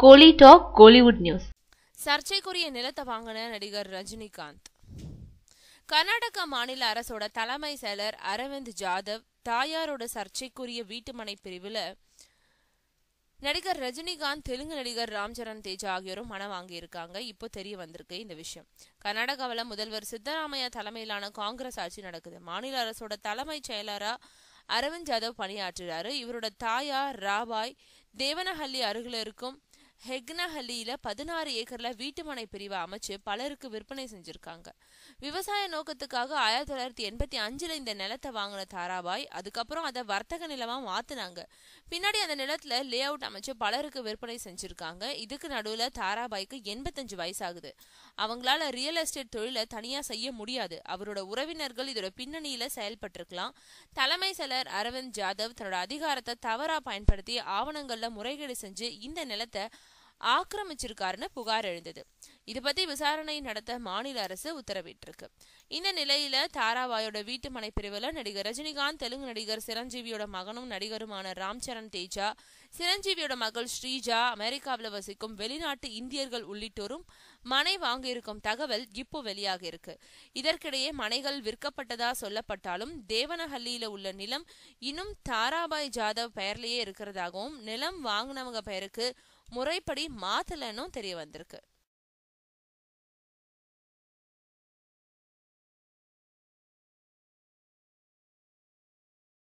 கோலி talk Kollywood news. சர்ச்சைக்குரிய நிலத்தை வாங்கின நடிகர் ரஜினிகாந்த். கர்நாடகா மாநில அரசோட தலைமை செயலர் அரவிந்த் ஜாதவ் தாயாரோட சர்ச்சைக்குரிய வீட்டுமனை பிரிவுல நடிகர் ரஜினிகாந்த், தெலுங்கு நடிகர் ராம்சரண் தேஜா ஆகியோரும் மனம் வாங்கியிருக்காங்க. இப்போ தெரிய வந்திருக்கு இந்த விஷயம். கர்நாடகாவில் முதல்வர் சித்தராமையா தலைமையிலான காங்கிரஸ் ஆட்சி நடக்குது. மாநில அரசோட தலைமை செயலரா அரவிந்த் ஜாதவ் பணியாற்றுறாரு. இவரோட தாயார் ராபாய் தேவனஹள்ளி அருகில் இருக்கும் ஹெக்னஹள்ளியில 16 ஏக்கர்ல வீட்டுமனை பிரிவை அமைச்சு பலருக்கு விற்பனை செஞ்சிருக்காங்க. விவசாய நோக்கத்துக்காக 1985 இந்த நிலத்தை வாங்கின தாராபாய் அதுக்கப்புறம் அதை வர்த்தக நிலமா மாத்தினாங்க. பின்னாடி அந்த நிலத்துல லே அவுட் அமைச்சு பலருக்கு விற்பனை செஞ்சிருக்காங்க. இதுக்கு நடுவுல தாராபாய்க்கு 85 வயசாகுது. அவங்களால ரியல் எஸ்டேட் தொழிலை தனியா செய்ய முடியாது. அவரோட உறவினர்கள் இதோட பின்னணியில செயல்பட்டிருக்கலாம். தலைமை செயலர் அரவிந்த் ஜாதவ் தன்னோட அதிகாரத்தை தவறா பயன்படுத்தி ஆவணங்கள்ல முறைகேடு செஞ்சு இந்த நிலத்தை ஆக்கிரமிச்சிருக்காருன்னு புகார் எழுந்தது. இது பத்தி விசாரணை நடத்த மாநில அரசு உத்தரவிட்டிருக்கு. இந்த நிலையில தாராபாயோட வீட்டு மனை பிரிவுல நடிகர் ரஜினிகாந்த், தெலுங்கு நடிகர் சிரஞ்சீவியோட மகனும் நடிகருமான ராம்சரண் தேஜா, சிரஞ்சீவியோட மகள் ஸ்ரீஜா, அமெரிக்காவில் வசிக்கும் வெளிநாட்டு இந்தியர்கள் உள்ளிட்டோரும் மனை வாங்கியிருக்கும் தகவல் இப்போ வெளியாக இருக்கு. இதற்கிடையே மனைகள் விற்கப்பட்டதா சொல்லப்பட்டாலும் தேவனஹள்ளியில உள்ள நிலம் இன்னும் தாராபாய் ஜாதவ் பெயர்லயே இருக்கிறதாகவும் நிலம் வாங்கினவங்க பெயருக்கு முறைப்படி மாத்தலன்னும் தெரிய வந்திருக்கு.